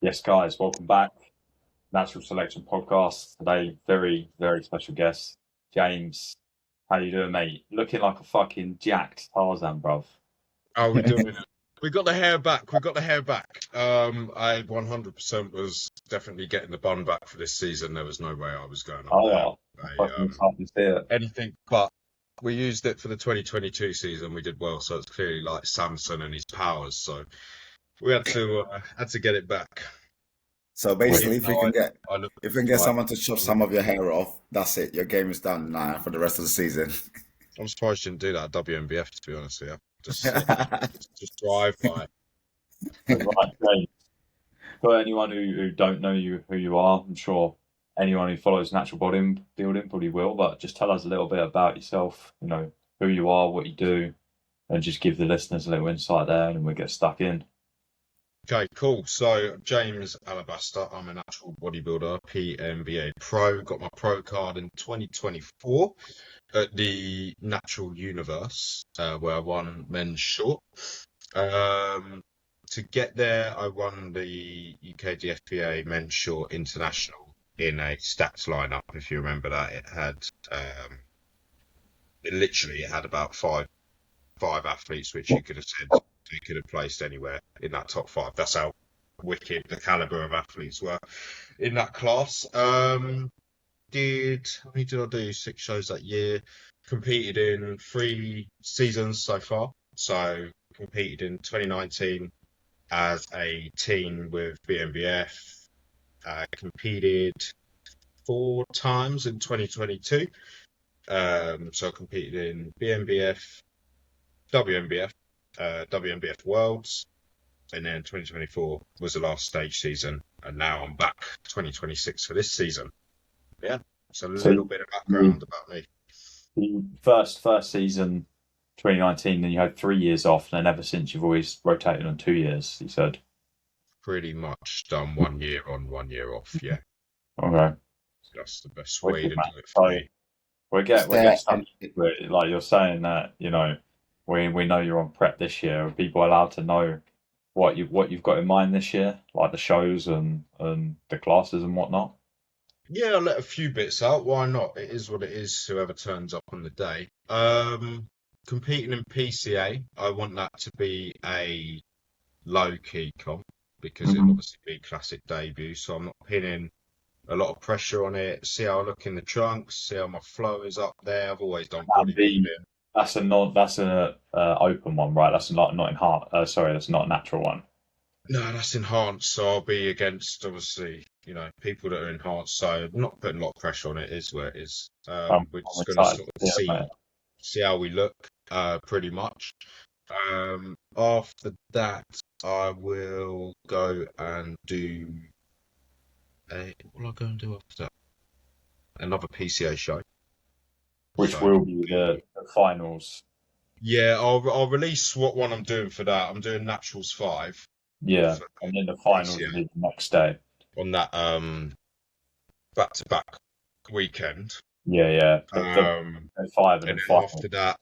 Yes, guys, welcome back. Natural Selection Podcast. Today, very, very special guest, James. How you doing, mate? Looking like a fucking jacked Tarzan, bruv. How are we doing it? We got the hair back. We got the hair back. I 100% was definitely getting the bun back for this season. There was no way I was going Oh, under I'm a, fucking excited to see it. anything but. We used it for the 2022 season. We did well, so it's clearly like Samson and his powers. So we had to get it back. So What basically, you Even though I look if you can get like someone to chop some of your hair off, that's it. Your game is done now for the rest of the season. I'm surprised you didn't do that at WNBF. To be honest with you, just drive by. right, James? For anyone who don't know who you are, I'm sure anyone who follows natural bodybuilding probably will, but just tell us a little bit about yourself, who you are, what you do, and just give the listeners a little insight there, and we'll get stuck in. Okay, cool. So, James Alabaster, I'm a natural bodybuilder, PMBA pro. Got my pro card in 2024 at the Natural Universe, where I won men's short. To get there, I won the UK DFPA men's short international in a stats lineup. If you remember that, it had about five athletes which you could have said you could have placed anywhere in that top five. That's how wicked the caliber of athletes were in that class. How many did I do? 6 shows that year. Competed in 3 seasons so far. So competed in 2019 as a team with BMBF. Competed 4 times in 2022. So I competed in BMBF, WMBF, WMBF Worlds, and then 2024 was the last stage season, and now I'm back 2026 for this season. Yeah, it's a So, little bit of background about me. the first season, 2019, then you had 3 years off, and then ever since you've always rotated on 2 years, you said. Pretty much done 1 year on, 1 year off. Yeah, Okay. that's the best way Wicked, to man. do it for So me. Is we're getting there stuck into it. Like you're saying that, we know you're on prep this year. Are people allowed to know what you've got in mind this year, like the shows and the classes and whatnot? Yeah, I'll let a few bits out. Why not? It is what it is. Whoever turns up on the day. Competing in PCA, I want that to be a low key comp because it'll Mhm. obviously be classic debut. So I'm not pinning a lot of pressure on it. See how I look in the trunks. See how my flow is up there. I've always done That'd be bodybuilding. that's a open one, right? That's not in heart. Sorry, that's not a natural one. No, that's enhanced. So I'll be against obviously, people that are enhanced. So I'm not putting a lot of pressure on it. It is where it is. We're I'm just going to excited sort of to see it, mate. see how we look. Pretty much. After that, I will go and do what will I go and do after that? Another PCA show. Which So will be the finals. yeah, I'll release what one I'm doing for that. I'm doing Naturals 5 Yeah, for and then the finals PCA will be the next day. on that back-to-back weekend. Yeah. Um, The five and and then then final. after that,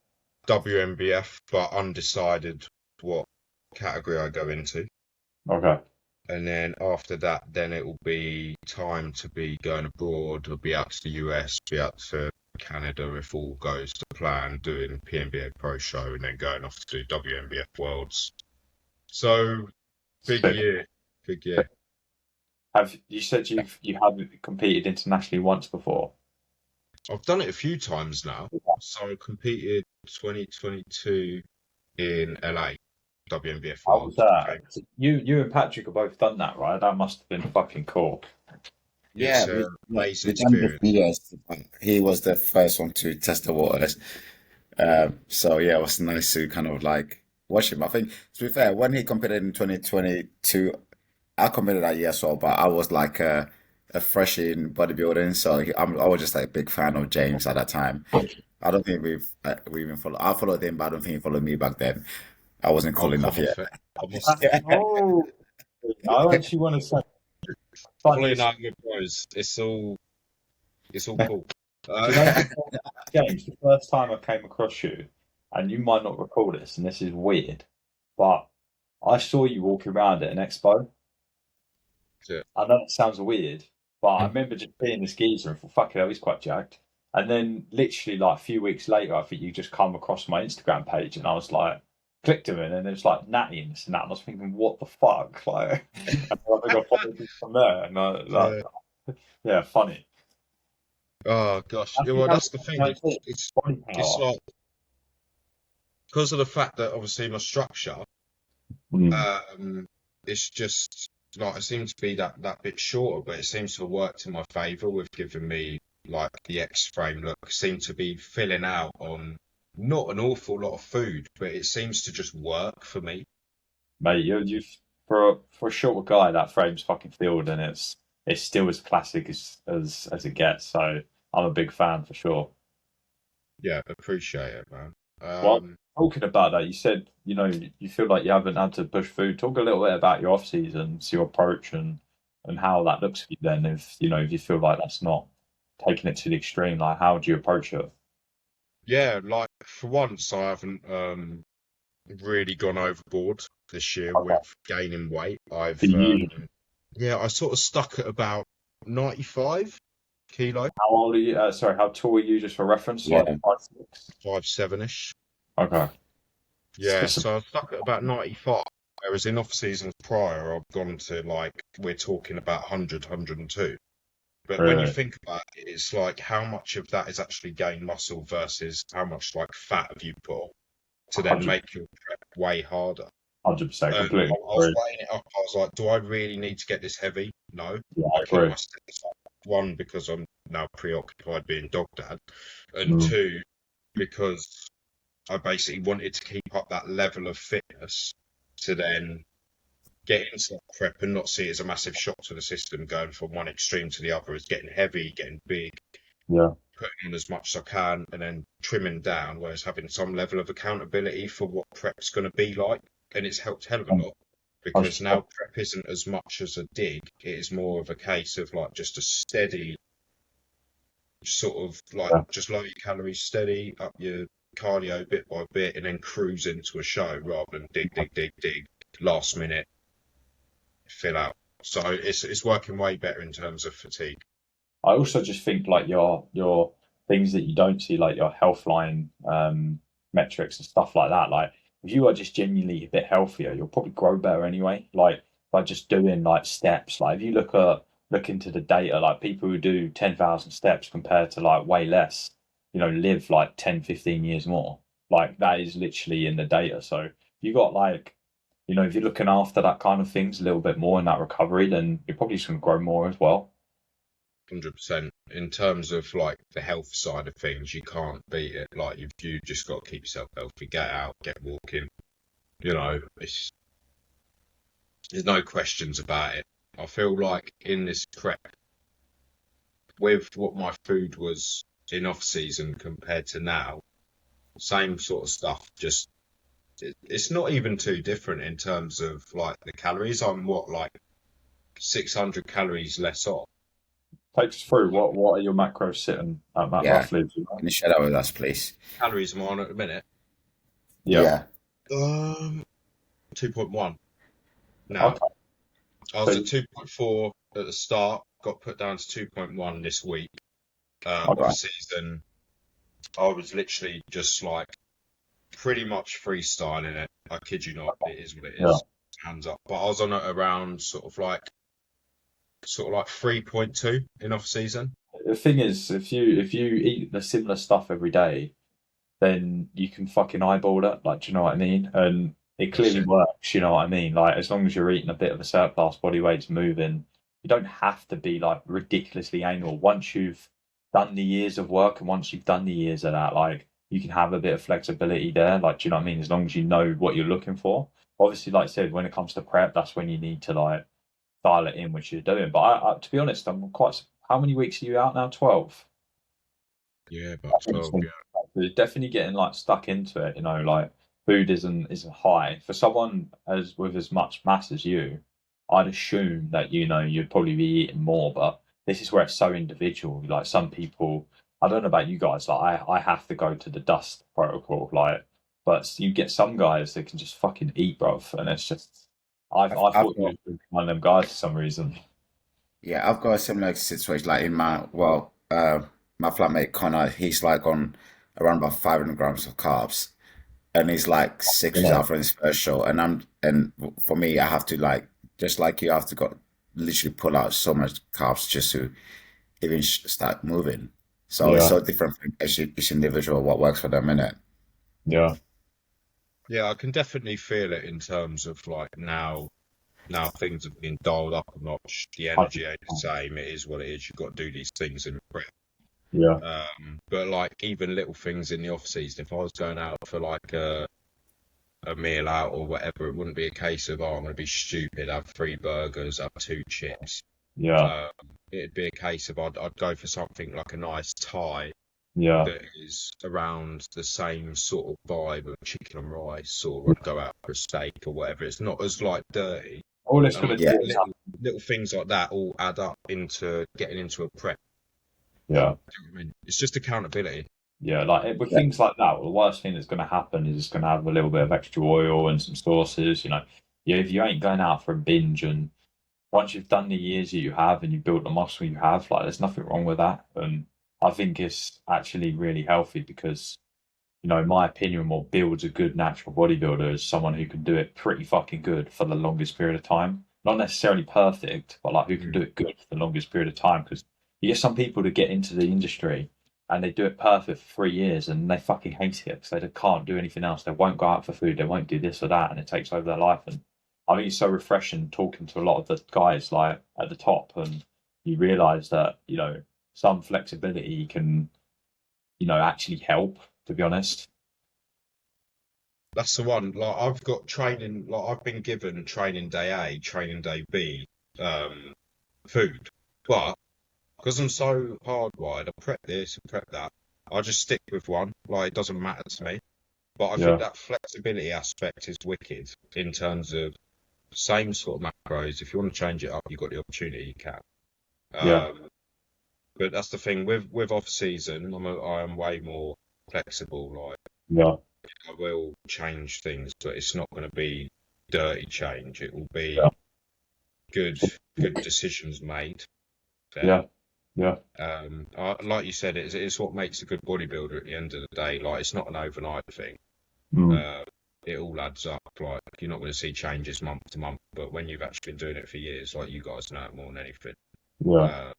WMBF, but undecided what category I go into. Okay. And then after that, then it will be time to be going abroad. I'll be out to the US, be out to Canada if all goes to plan, doing PNBA Pro Show, and then going off to do WNBF Worlds. So big Sick. year, big year. Have you said you have competed internationally once before? I've done it a few times now. So I competed 2022 in LA, WNBF How was Worlds. that? Okay. You and Patrick have both done that, right? That must have been fucking cool. It's Yeah, an amazing we done this experience. years. He was the first one to test the waters. So yeah, it was nice to kind of like watch him. I think to be fair, when he competed in 2022, I competed that year as well, but I was like a fresh in bodybuilding, so I was just like a big fan of James at that time. I don't think we even follow. I followed him, but I don't think he followed me back then. I wasn't Oh, cool enough come yet. off it. I must Oh, I actually want to say following funniest. out with bros. It's all cool. Do you know James? The first time I came across you, and you might not recall this, and this is weird, but I saw you walking around at an expo. I know it sounds weird, but I remember just being this geezer and thought, fuck it, he's quite jacked. And then literally like a few weeks later, I think you just come across my Instagram page and I was like, clicked him in and it was like natty and this and that. And I was thinking, what the fuck? Like, and I think I followed him from there. And Yeah. yeah, funny. Oh gosh. I Yeah, think well, that's the thing. that's it. Body It's power. like because of the fact that obviously my structure, Mm. um, it's just like I seem to be that bit shorter, but it seems to have worked in my favour with giving me like the X frame look. Seem to be filling out on not an awful lot of food, but it seems to just work for me. Mate, you for a shorter guy, that frame's fucking filled and it's still as classic as it gets. So I'm a big fan for sure. Yeah, appreciate it, man. Well, talking about that, you said, you feel like you haven't had to push food. Talk a little bit about your off seasons, your approach and how that looks for you then if you feel like that's not taking it to the extreme, like how do you approach it? Yeah, like for once, I haven't really gone overboard this year Okay. with gaining weight. For you, Yeah, I sort of stuck at about 95 kilo, how old are you? Sorry, how tall are you just for reference? Like Yeah. 5'6"? 5'7"-ish. Okay. Yeah, So, so I was stuck at about 95, whereas in off seasons prior, I've gone to like, we're talking about 100, 102. But when you really, think about it, it's like how much of that is actually gain muscle versus how much like fat have you put on to then 100, make your prep way harder. 100%, And completely I was agree. weighing it up. I was like, do I really need to get this heavy? No. Yeah, I I keep agree. my steps up. One, because I'm now preoccupied being dog dad. And Mm. two, because I basically wanted to keep up that level of fitness to then get into that prep and not see it as a massive shock to the system going from one extreme to the other as getting heavy, getting big, Yeah, putting in as much as I can and then trimming down, whereas having some level of accountability for what prep's going to be like. And it's helped hell of a lot because 100%. now prep isn't as much as a dig, it is more of a case of like just a steady sort of like Yeah. just lower your calories steady, up your cardio bit by bit, and then cruise into a show rather than dig, last minute fill out. So it's working way better in terms of fatigue. I also just think like your things that you don't see, like your health line metrics and stuff like that. Like if you are just genuinely a bit healthier, you'll probably grow better anyway. Like by just doing like steps. Like if you look into the data, like people who do 10,000 steps compared to like way less, live like 10, 15 years more. Like that is literally in the data. So you got like, if you're looking after that kind of things a little bit more in that recovery, then you're probably just gonna grow more as well. 100%. In terms of like the health side of things, you can't beat it. Like you just got to keep yourself healthy, get out, get walking. There's no questions about it. I feel like in this prep, with what my food was in off season compared to now, same sort of stuff. Just it's not even too different in terms of like the calories. I'm what like 600 calories less off. Take us through what are your macros sitting at that Yeah. roughly? Do you know? Can you share that with us, please? Calories am I on at the minute? Yeah. Yeah. 2.1 now. Okay. I was So at 2.4 at the start, got put down to 2.1 this week. Off okay. season, I was literally just like pretty much freestyling it. I kid you not, it is what it Yeah. is. Hands up. But I was on it around sort of like 3.2 in off season. The thing is, if you eat the similar stuff every day, then you can fucking eyeball it. Like, do you know what I mean? And it That's clearly it. works. You know what I mean? Like, as long as you're eating a bit of a surplus, body weight's moving. You don't have to be like ridiculously anal. Once you've done the years of work and once you've done the years of that, like you can have a bit of flexibility there. Like, do you know what I mean? As long as you know what you're looking for. Obviously, like I said, when it comes to prep, that's when you need to like dial it in, which you're doing. But to be honest, I'm quite. How many weeks are you out now? 12. Yeah, about 12. Yeah, You're definitely getting like stuck into it. Like food isn't high for someone as with as much mass as you. I'd assume that you'd probably be eating more, but this is where it's so individual. Like some people, I don't know about you guys. Like I have to go to the dust protocol. Like, but you get some guys that can just fucking eat, bruv, and it's just. I I've thought you got were one of them guys for some reason. Yeah, I've got a similar situation. Like in my flatmate Connor, he's like on around about 500 grams of carbs, and he's like You 6 weeks know, after his first show. And for me, I have to like just like you have to got literally pull out so much carbs just to even start moving. So it's yeah, so different for each individual what works for them, innit? yeah, Yeah, I can definitely feel it in terms of like now things have been dialed up a notch. The energy ain't the 100%. same. It is what it is. You've got to do these things in prep. Yeah, But like even little things in the off season, if I was going out for like a meal out or whatever, it wouldn't be a case of, oh, I'm going to be stupid, have 3 burgers, have 2 chips. yeah, Um, it'd be a case of I'd go for something like a nice Thai yeah. that is around the same sort of vibe of chicken and rice, or I'd go out for a steak or whatever. It's not as like dirty, All it's and gonna like Yeah, do is little things like that all add up into getting into a prep. yeah. Do you know what I mean? It's just accountability. Yeah, like with yeah, things like that, well, the worst thing that's going to happen is it's going to have a little bit of extra oil and some sauces. Yeah, if you ain't going out for a binge, and once you've done the years that you have and you built the muscle you have, like there's nothing wrong with that. And I think it's actually really healthy because, in my opinion, what builds a good natural bodybuilder is someone who can do it pretty fucking good for the longest period of time. Not necessarily perfect, but like who can Mm. do it good for the longest period of time. Because you get some people to get into the industry and they do it perfect for 3 years and they fucking hate it because they can't do anything else. They won't go out for food. They won't do this or that, and it takes over their life. And I think it's so refreshing talking to a lot of the guys like at the top, and you realize that some flexibility can actually help. To be honest. That's the one. Like I've got training. Like I've been given training day A, training day B, um, food, but because I'm so hardwired, I prep this and prep that. I just stick with one. Like it doesn't matter to me. But I think Yeah, that flexibility aspect is wicked in terms of same sort of macros. If you want to change it up, you've got the opportunity, you can. yeah, Um, but that's the thing with off season. I am way more flexible. Like yeah, I will change things, but it's not going to be dirty change. It will yeah, be good good decisions made there. yeah, yeah. Like you said, it's what makes a good bodybuilder at the end of the day. Like it's not an overnight thing. Mm, Uh, it all adds up. Like you're not going to see changes month to month, but when you've actually been doing it for years, like you guys know it more than anything, yeah. uh,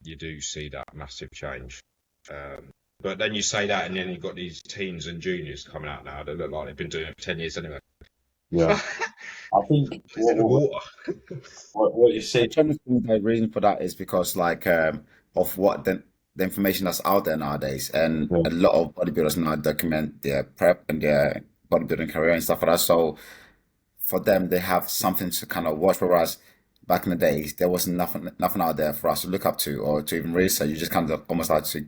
you do see that massive change. Um, but then you say that, and then you've got these teens and juniors coming out now that look like they've been doing it for 10 years anyway. Yeah, I think It's in the water. what you I see. trying to think the reason for that is because like of what the information that's out there nowadays, and Yeah, a lot of bodybuilders now document their prep and their bodybuilding career and stuff like that. So for them, they have something to kind of watch. Whereas back in the days, there was nothing out there for us to look up to or to even research. You just kind of almost like to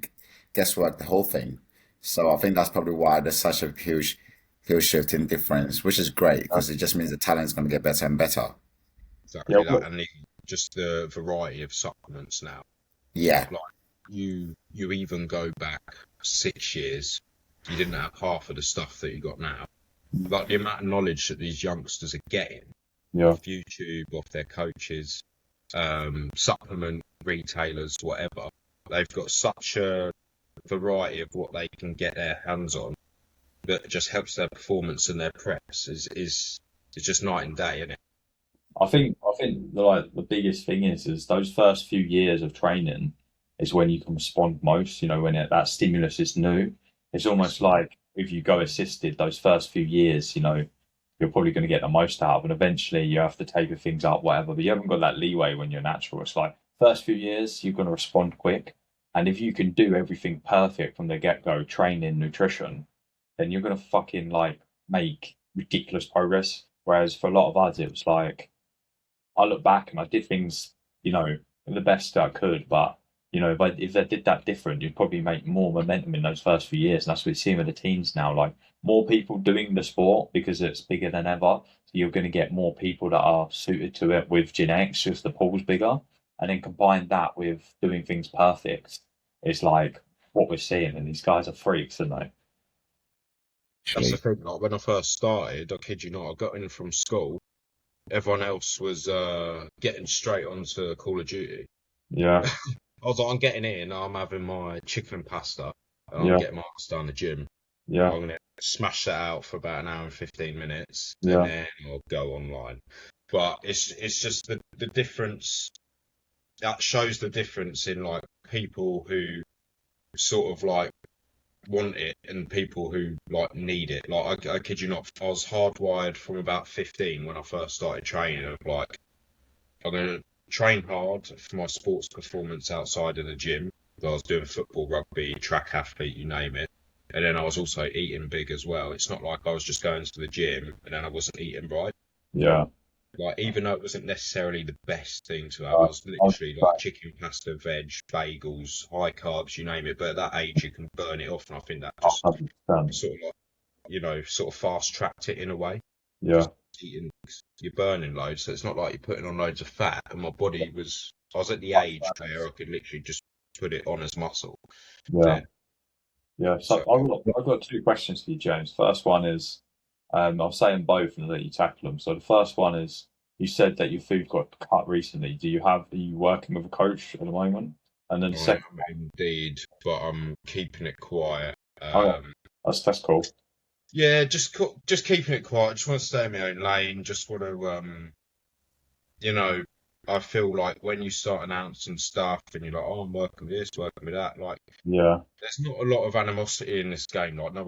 guesswork the whole thing. So I think that's probably why there's such a huge shift in difference, which is great yeah, because it just means the talent's going to get better and better. yeah, Exactly that, and just the variety of supplements now. Yeah, Like you even go back 6 years, you didn't have half of the stuff that you got now. Like the amount of knowledge that these youngsters are getting yeah. off YouTube, off their coaches, supplement retailers, whatever. They've got such a variety of what they can get their hands on that just helps their performance and their preps is just night and day, isn't it? I think like the biggest thing is those first few years of training is when you can respond most. When that stimulus is new, it's almost like if you go assisted those first few years, you're probably going to get the most out of, and eventually you have to taper things up, whatever. But you haven't got that leeway when you're natural. It's like first few years you're going to respond quick, and if you can do everything perfect from the get go, training, nutrition, then you're going to fucking like make ridiculous progress. Whereas for a lot of us, it was like I look back and I did things, the best I could. But if I did that different, you'd probably make more momentum in those first few years. And that's what we're seeing with the teens now. Like more people doing the sport because it's bigger than ever. So you're going to get more people that are suited to it with genetics, just the pool's bigger. And then combine that with doing things perfect. It's like what we're seeing, and these guys are freaks, aren't they? That's the actually. thing. Like when I first started, I kid you not, I got in from school. Everyone else was getting straight onto Call of Duty. Yeah. I was like, I'm getting in, I'm having my chicken and pasta, and I'm Yeah. getting my ass down the gym. Yeah. I'm gonna smash that out for about an hour and 15 minutes, and Yeah. then I'll go online. But it's just the difference that shows the difference in like people who sort of like want it and people who like need it. Like I kid you not, I was hardwired from about 15 when I first started training of like I'm gonna train hard for my sports performance outside of the gym. I was doing football, rugby, track athlete, you name it. And then I was also eating big as well. It's not like I was just going to the gym and then I wasn't eating right. Yeah. Like even though it wasn't necessarily the best thing to have, I Uh, was I was literally like chicken, pasta, veg, bagels, high carbs, you name it. But at that age, you can burn it off, and I think that just 100%. sort of like sort of fast tracked it in a way because Yeah. eating you're burning loads, so it's not like you're putting on loads of fat. And my body I was at the age where I could literally just put it on as muscle Yeah. then. Yeah. So So I've got two questions for you, James. First one is, I'll say them both and let you tackle them. So the first one is, you said that your food got cut recently. Are you working with a coach at the moment? And then the I second am indeed, but I'm keeping it quiet. one, oh, that's cool. Yeah, just keeping it quiet. Just want to stay in my own lane. Just want to you know, I feel like when you start announcing stuff and you're like, oh, I'm working with this, working with that, like Yeah. there's not a lot of animosity in this game. Like no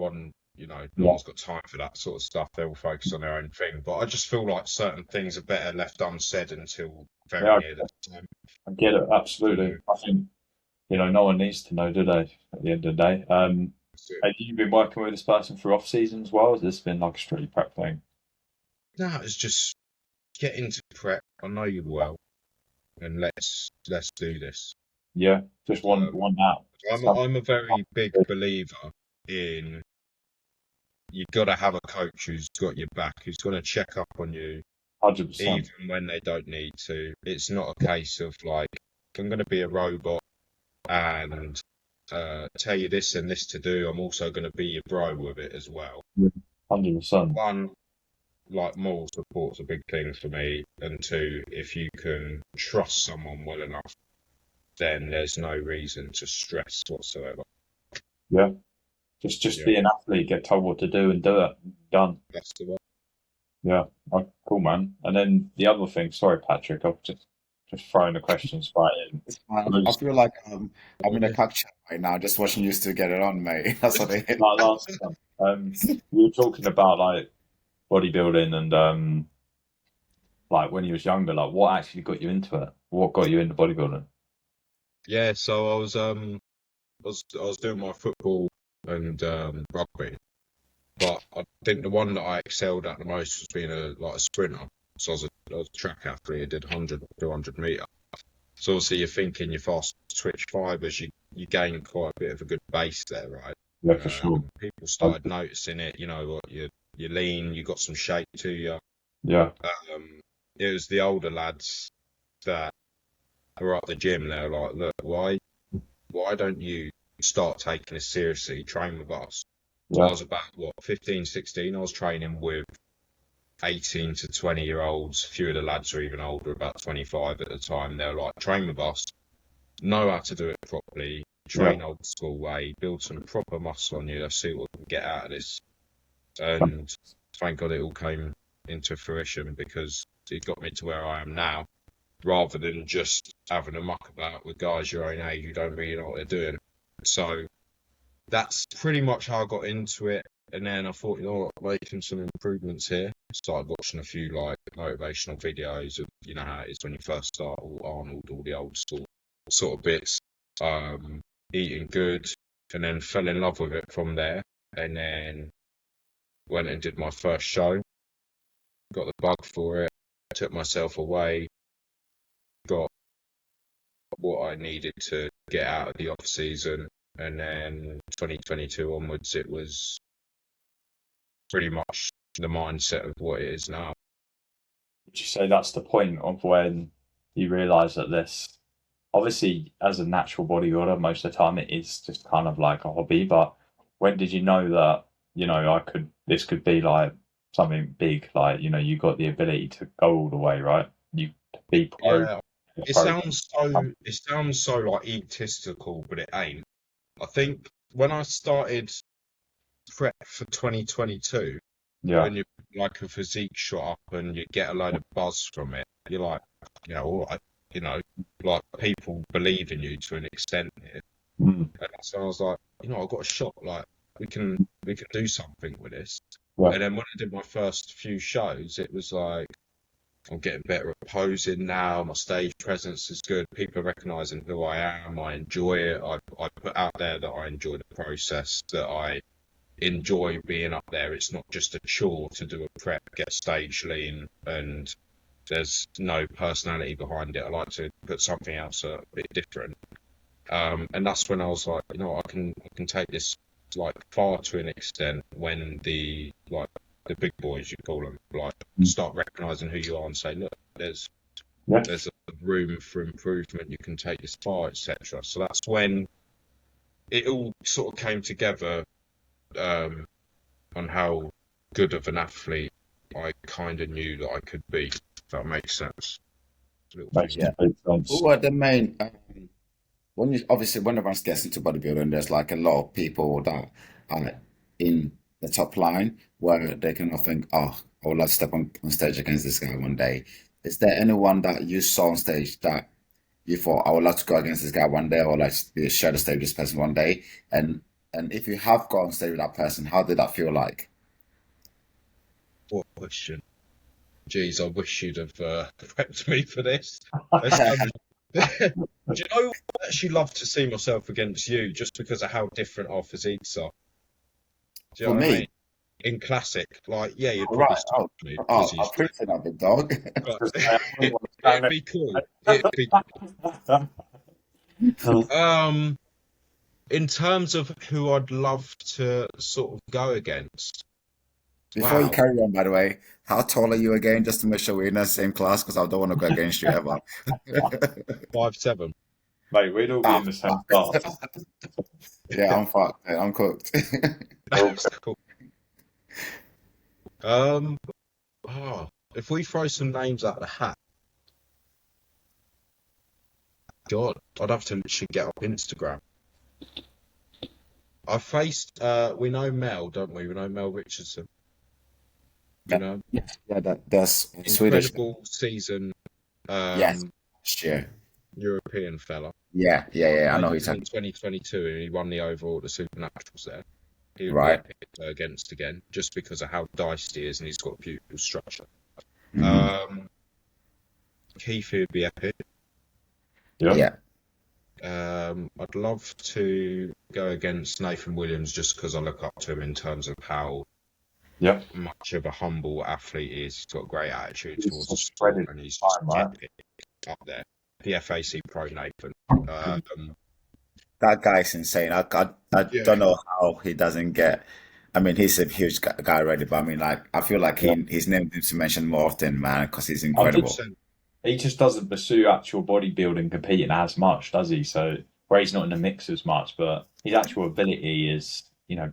Yeah. one's got time for that sort of stuff. They're all focused on their own thing. But I just feel like certain things are better left unsaid until very Yeah. near the time. I get it. Absolutely. So, I think, no one needs to know, do they, at the end of the day? so, Have you been working with this person through off season as well? Has this been like a strictly prep thing? no, it's just get into prep. I know you well, and let's do this. Yeah. Just Um, one out. I'm a very big believer in you've got to have a coach who's got your back, who's going to check up on you 100%. even when they don't need to. It's not a case of like, I'm going to be a robot and tell you this and this to do. I'm also going to be your bro with it as well. 100%. One, like moral support's a big thing for me. And two, if you can trust someone well enough, then there's no reason to stress whatsoever. Yeah. Just Yeah, be an athlete, get told what to do and do it. Done. that's the way. Yeah. Oh, cool, man. And then the other thing, sorry, Patrick, I've just throwing the questions right in. It's fine. I Was, feel like I'm in a Yeah. cock chat right now, just watching you two get it on, mate. That's what it like last time, we were talking about like bodybuilding and like when you was younger, like what actually got you into it? What got you into bodybuilding? Yeah, so I was doing my football and rugby, but I think the one that I excelled at the most was being a sprinter. So I was a track athlete. I did 100, 200 meter. So obviously you're thinking your fast twitch fibers, you gain quite a bit of a good base there, right? Yeah, for sure. People started noticing it. You know what, you're lean, you got some shape to you. Yeah. It was the older lads that were at the gym. They were like, look, why don't you start taking this seriously? Train with us. So I Yeah. was about, 15, 16. I was training with 18 to 20-year-olds. A few of the lads were even older, about 25 at the time. They were like, train with us, know how to do it properly, Yeah. train old school way, build some proper muscle on you. Let's see what we can get out of this. And thank God it all came into fruition because it got me to where I am now, rather than just having a muck about with guys your own age who don't really know what they're doing. So that's pretty much how I got into it. And then I thought, you know what, making some improvements here. Started watching a few like motivational videos of how it is when you first start, all Arnold, all the old school sort of bits. Eating good, and then fell in love with it from there. And then went and did my first show. Got the bug for it. Took myself away. Got what I needed to get out of the off season. And then 2022 onwards, it was pretty much the mindset of what it is now. Would you say that's the point of when you realise that this, obviously, as a natural bodybuilder, most of the time it is just kind of like a hobby. But when did you know that, this could be like something big, like, you got the ability to go all the way, right? You to be pro. Yeah, it sounds so like egotistical, but it ain't. I think when I started prep for 2022, Yeah. when you like a physique shot up and you get a load of buzz from it, you're like, all right, like people believe in you to an extent here. Mm. And so I was like, I've got a shot, like we can do something with this. Yeah. And then when I did my first few shows, it was like I'm getting better at posing now. My stage presence is good. People are recognizing who I am. I enjoy it. I put out there that I enjoy the process, that I enjoy being up there. It's not just a chore to do a prep, get stage lean, and there's no personality behind it. I like to put something else a bit different. And that's when I was like, I can take this like far to an extent when the big boys, you call them, like start recognizing who you are and say, look, there's Yeah. a room for improvement. You can take this far, etc. So that's when it all sort of came together, on how good of an athlete I kind of knew that I could be. If that makes sense. Little Makes thing. Yeah. complete sense. Who are the main? When you obviously when everyone gets into bodybuilding, there's like a lot of people that are in the top line where they kind of think, oh, I would like to step on stage against this guy one day. Is there anyone that you saw on stage that you thought I would like to go against this guy one day, or like share the stage with this person one day? And if you have gone on stage with that person, how did that feel like? What question? Jeez, I wish you'd have prepped me for this. Do you know, I actually love to see myself against you just because of how different our physiques are. Do you For know what I mean? me, In classic, like, yeah, you'd all probably right, stop me oh, because I he's appreciate that, big dog. but I wouldn't want to it'd be cool. It'd be stand it. in terms of who I'd love to sort of go against. Before you Wow, carry on, by the way, how tall are you again? Just to make sure we're in the same class, because I don't want to go against you ever. 5'7". Mate, we'd all be Ah, in the same fuck. class. Yeah, I'm fucked. Mate. I'm cooked. That's cool. Um, if we throw some names out of the hat, God, I'd have to literally get up Instagram. I faced, we know Mel, don't we? We know Mel Richardson. You Yeah, know, yeah, that's Swedish. incredible season, Yes, um, sure. European fella. Yeah. I know who Faced you're him in talking. 2022 and he won the overall at the Supernaturals there. He would be Right. epic to go against again, just because of how diced he is and he's got a beautiful structure. Hmm. Um, Keith would be epic. Yeah. Yeah. I'd love to go against Nathan Williams just because I look up to him in terms of how Yeah. much of a humble athlete he is. He's got a great attitude It's towards the just sport spreading and he's just time, right? epic up there. The FAC Pro Nathan. That guy's insane. I Yeah, don't know how he doesn't get. I mean, he's a huge guy already, but I mean, like, I feel like Yeah. his name needs to mention more often, man, because he's incredible. 100%. He just doesn't pursue actual bodybuilding competing as much, does he? So where he's not in the mix as much, but his actual ability is,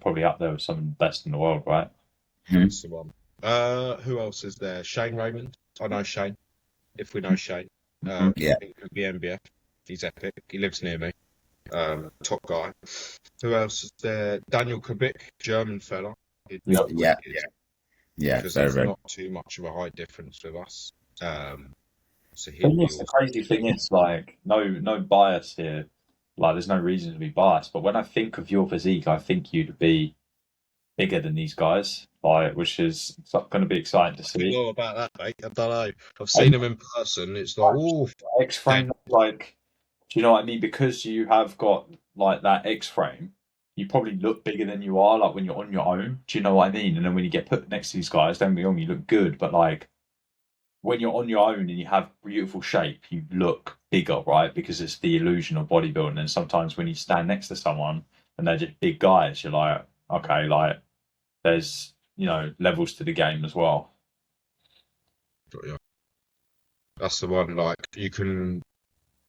probably up there with some of the best in the world, right? Hmm. That's the one. Who else is there? Shane Raymond. I know Shane. If we know Shane, Mhm. Yeah, he could be MBF. He's epic. He lives near me. Top guy. Who else is there? Daniel Kubik, German fella. He'd be Yeah. yeah, wicked yeah. because Very, there's very. not too much of a height difference with us. So he'd Thing be is, the awesome. crazy thing is, like, no bias here. Like, there's no reason to be biased. But when I think of your physique, I think you'd be bigger than these guys, like, which is going to be exciting to I don't see. know about that, mate. I don't know. I've Are seen you him in person. It's like, oh, X frame, like, do you know what I mean? Because you have got like that X frame, you probably look bigger than you are, like when you're on your own. Do you know what I mean? And then when you get put next to these guys, don't be wrong, you look good, but like when you're on your own and you have beautiful shape, you look bigger, right? Because it's the illusion of bodybuilding. And sometimes when you stand next to someone and they're just big guys, you're like, okay, like there's levels to the game as well. yeah. That's the one. Like, you can.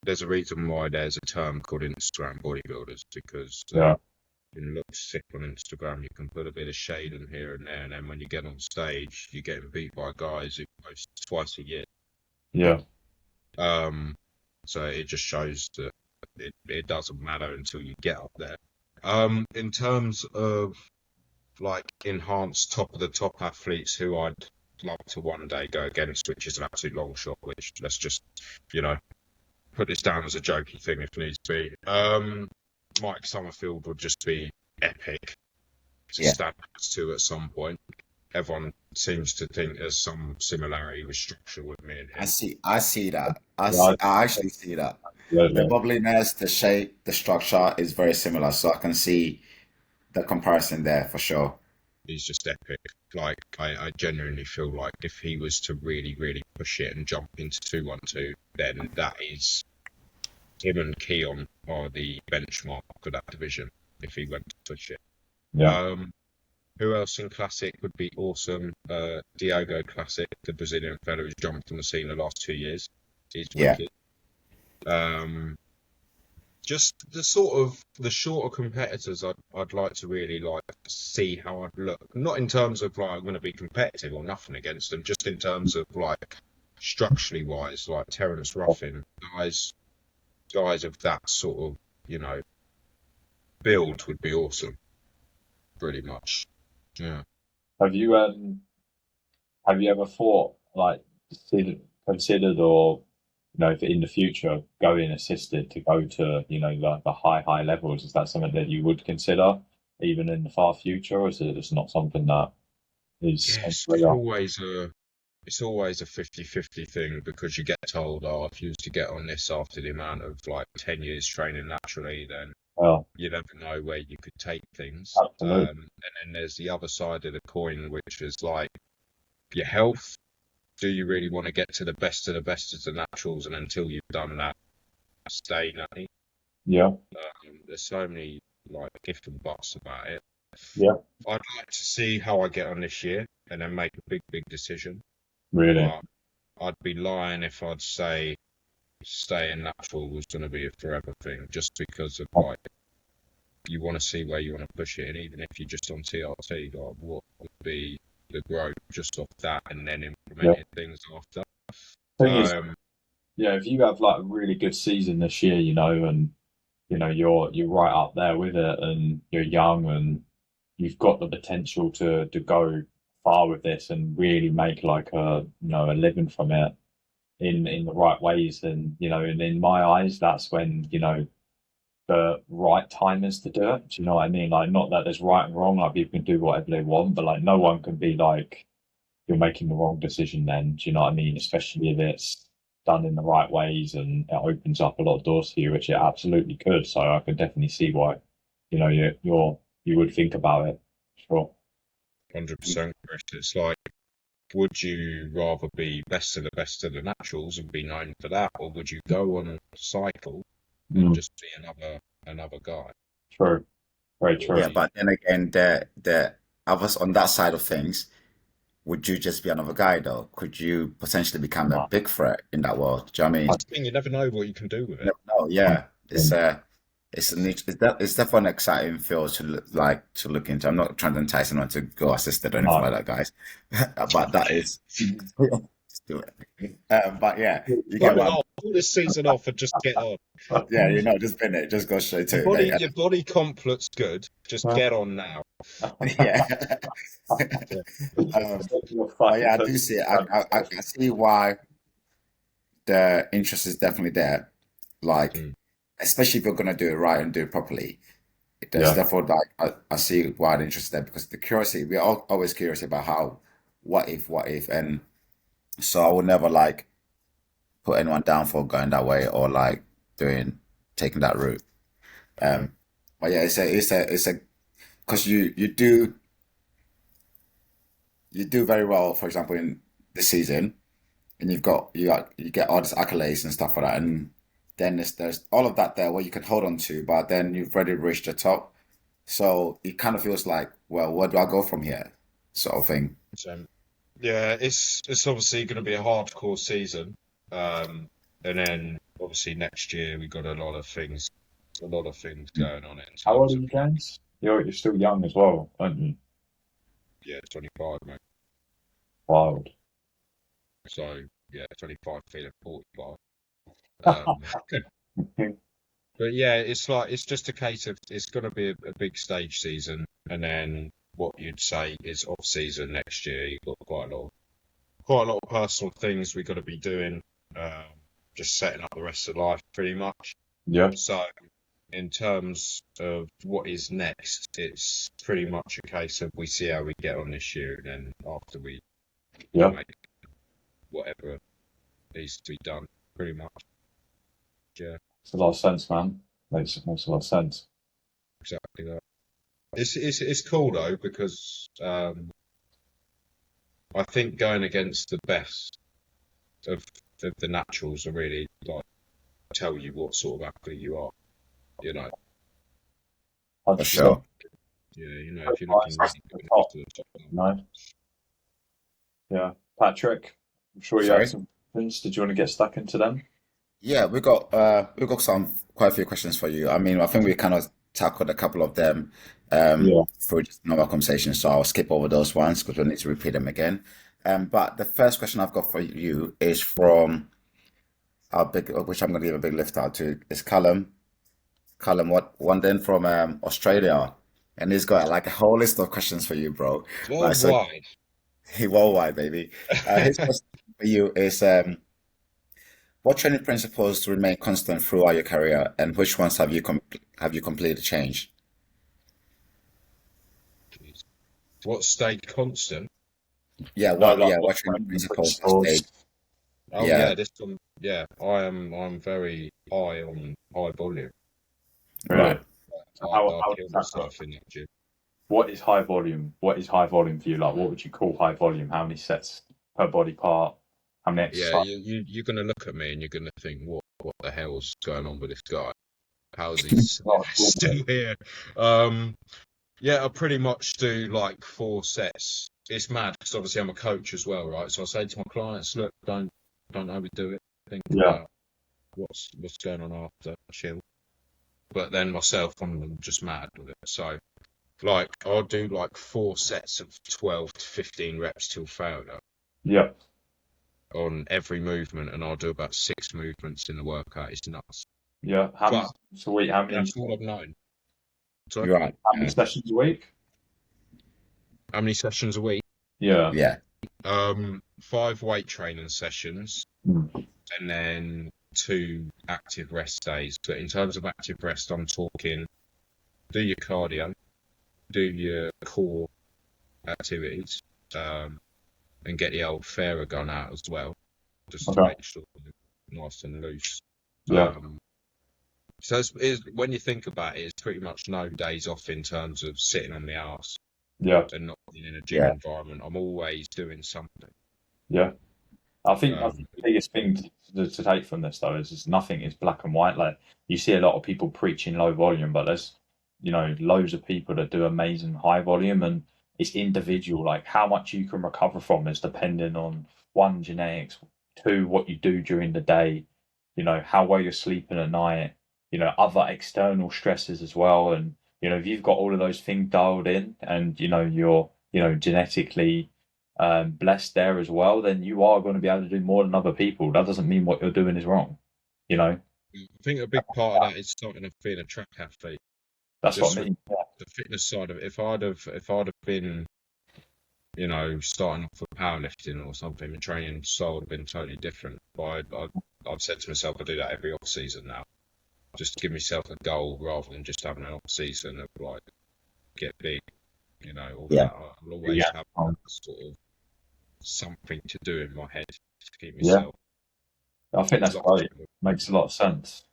There's a reason why there's a term called Instagram bodybuilders because Yeah, you can look sick on Instagram. You can put a bit of shade in here and there, and then when you get on stage, you're getting beat by guys who post twice a year. yeah, Um, So it just shows that it doesn't matter until you get up there. In terms of like enhanced top of the top athletes who I'd love to one day go against, which is an absolute long shot, which let's just, put this down as a jokey thing if needs be. Mike Summerfield would just be epic to Yeah, stand next to at some point. Everyone seems to think there's some similarity with structure with me and him. I see that. Yeah, I actually see that. The absolutely. bubbliness, the shape, the structure is very similar. So I can see the comparison there for sure. He's just epic. Like I genuinely feel like if he was to really, really push it and jump into 212, then that is him and Keon are the benchmark for that division if he went to push it. Yeah. Who else in Classic would be awesome? Diogo Classic, the Brazilian fellow who's jumped on the scene the last 2 years. He's Yeah. wicked. Just the shorter competitors I'd like to really like see how I'd look. Not in terms of like I'm going to be competitive or nothing against them, just in terms of like structurally wise, like Terence Ruffin, guys of that sort of, build would be awesome, pretty much. Yeah. Have you ever thought like considered or if in the future going assisted to go to like the high levels? Is that something that you would consider even in the far future, or is it just not something that is on Yes, the radar? it's always a 50-50 thing because you get told, oh, if you was to get on this after the amount of like 10 years training naturally, then Well, you never know where you could take things. absolutely. And then there's the other side of the coin, which is like your health. Do you really want to get to the best of the naturals? And until you've done that, stay nutty. Yeah, There's so many like if and buts about it. yeah, I'd like to see how I get on this year and then make a big decision. really. But I'd be lying if I'd say staying natural was going to be a forever thing, just because of like you want to see where you want to push it, and even if you're just on TRT, like what would be the growth just off that, and then Yeah. implementing things after. Thing is, Um, yeah, if you have like a really good season this year, and you're right up there with it, and you're young, and you've got the potential to go far with this and really make like a living from it in the right ways. And and in my eyes, that's when the right time is to do it. Do you know what I mean? Like, not that there's right and wrong, like people can do whatever they want, but like no one can be like you're making the wrong decision then. Do you know what I mean? Especially if it's done in the right ways and it opens up a lot of doors for you, which it absolutely could. So I could definitely see why, you would think about it. Sure. 100%, Chris. It's like, would you rather be best of the naturals and be known for that, or would you go on a cycle and Mm, just be another guy? true. Very Or true. Yeah, do you, but then again, the others on that side of things, would you just be another guy though? Could you potentially become a No, big threat in that world? Do you know what I mean? I, that's the thing, you never know what you can do with You it. never know. Yeah, it's um, it's definitely an exciting field to look into. I'm not trying to entice anyone to go assisted or anything no. like that, guys. But that is just do it. But yeah, you get Pull it what I'm, off, pull this season off and just get on. yeah, just bin it, just go straight Your to it, mate. your body comp looks good. Just get on now. Yeah. Um, You're but fucking yeah, I do see it. I see why the interest is definitely there. Like, Mm. especially if you're gonna do it right and do it properly. There's Yeah, therefore like I see why the interest is there because the curiosity, we're all always curious about how, what if, and so I would never like put anyone down for going that way or like doing taking that route. Um, but yeah, it's a because you do very well, for example, in the season, and you get all these accolades and stuff like that, and then there's all of that there where you can hold on to, but then you've already reached the top, so it kind of feels like, well, where do I go from here, sort of thing. So, yeah, it's obviously going to be a hardcore season, and then obviously next year we got a lot of things going on in how old terms are of you, James? You're still young as well, aren't you? yeah, 25, mate. Wild. So yeah, 25 feeling 45. But yeah, it's just a case of it's going to be a big stage season, and then what you'd say is off season next year. You've got quite a lot of personal things we've got to be doing, just setting up the rest of life pretty much. Yeah. So in terms of what is next, it's pretty much a case of we see how we get on this year, and then after we make whatever needs to be done, pretty much. Yeah. Makes a lot of sense, man. Makes a lot of sense. Exactly that. It's cool though, because I think going against the best of the naturals are really like tell you what sort of athlete you are, you know. For sure. Yeah, you know, if you're looking really good to the top level. Yeah. Patrick, I'm sure you had some questions. Did you want to get stuck into them? Yeah, we got quite a few questions for you. I mean, I think we kind of tackled a couple of them for just normal conversation, so I'll skip over those ones because we need to repeat them again. But the first question I've got for you is from which I'm going to give a big lift out to, is Callum. Callum, one then from Australia, and he's got like a whole list of questions for you, bro. worldwide. Worldwide, baby. His question for you is, what training principles remain constant throughout your career, and which ones have you completely changed? What stayed constant? Yeah, what training principles stayed? Oh yeah, this one. Yeah, I'm very high on high volume. Really? I kill myself in that gym. What is high volume? What is high volume for you? Like, what would you call high volume? How many sets per body part? How many exercises? Yeah, you're gonna look at me and you're gonna think, what the hell's going on with this guy? How's he still here? Yeah, I pretty much do like 4 sets. It's mad because obviously I'm a coach as well, right? So I say to my clients, look, don't overdo it. Think about what's going on after, chill. But then myself, I'm just mad with it. So like I'll do like 4 sets of 12 to 15 reps till failure. Yeah. On every movement, and I'll do about 6 movements in the workout. It's nuts. Yeah. How many a week? How many? That's all I've known. So, You're right. How many sessions a week? How many sessions a week? Yeah. Yeah. 5 weight training sessions, and then 2 active rest days. But in terms of active rest, I'm talking do your cardio, do your core activities, and get the old Farah gun out as well, just to make sure you're nice and loose. Yeah. So when you think about it, it's pretty much no days off in terms of sitting on the arse. Yeah. And not being in a gym environment. I'm always doing something. Yeah. I think the biggest thing to take from this though is nothing is black and white. Like you see a lot of people preaching low volume, but there's loads of people that do amazing high volume, and it's individual. Like how much you can recover from is depending on 1, genetics, 2, what you do during the day, how well you're sleeping at night, other external stresses as well. And if you've got all of those things dialed in, and you're genetically blessed there as well, then you are going to be able to do more than other people. That doesn't mean what you're doing is wrong. I think a big part of that is starting off being a track athlete. That's what I mean. The fitness side of it. If I'd have been, starting off with powerlifting or something, the training style would have been totally different. But I've said to myself, I do that every off season now, just to give myself a goal rather than just having an off season of like get big, all that. I'll always have sort of something to do in my head to keep myself. I think that's right. Makes a lot of sense.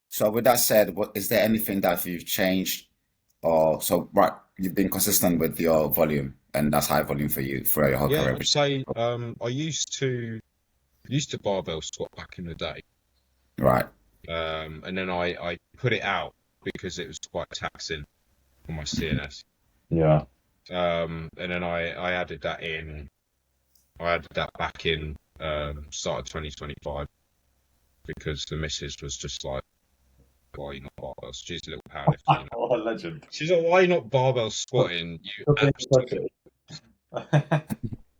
So with that said, is there anything that you've changed, or you've been consistent with your volume, and that's high volume for you for your whole career? I'd say I used to barbell squat back in the day, right? And then I put it out because it was quite taxing on my CNS. Yeah. And then I added that in. I added that back in start of 2025 because the missus was just like, "Why are you not barbell?" She's a little powerlifter. What a legend. She's like, "Why are you not barbell squatting? You absolute."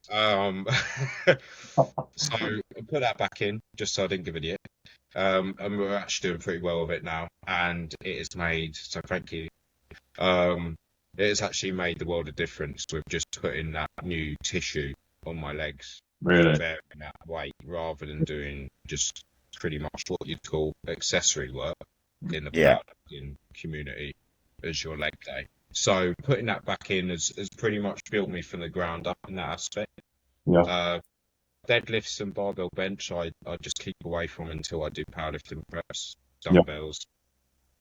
Um, so I put that back in just so I didn't give it a idiot. And we're actually doing pretty well with it now, and it has made, so thank you. It has actually made the world of difference with just putting that new tissue on my legs and Really? bearing that weight rather than doing just pretty much what you'd call accessory work in the Yeah, powerlifting community as your leg day. So putting that back in has pretty much built me from the ground up in that aspect. Yeah. Uh, Deadlifts and barbell bench, I just keep away from until I do powerlifting press, Yeah. dumbbells,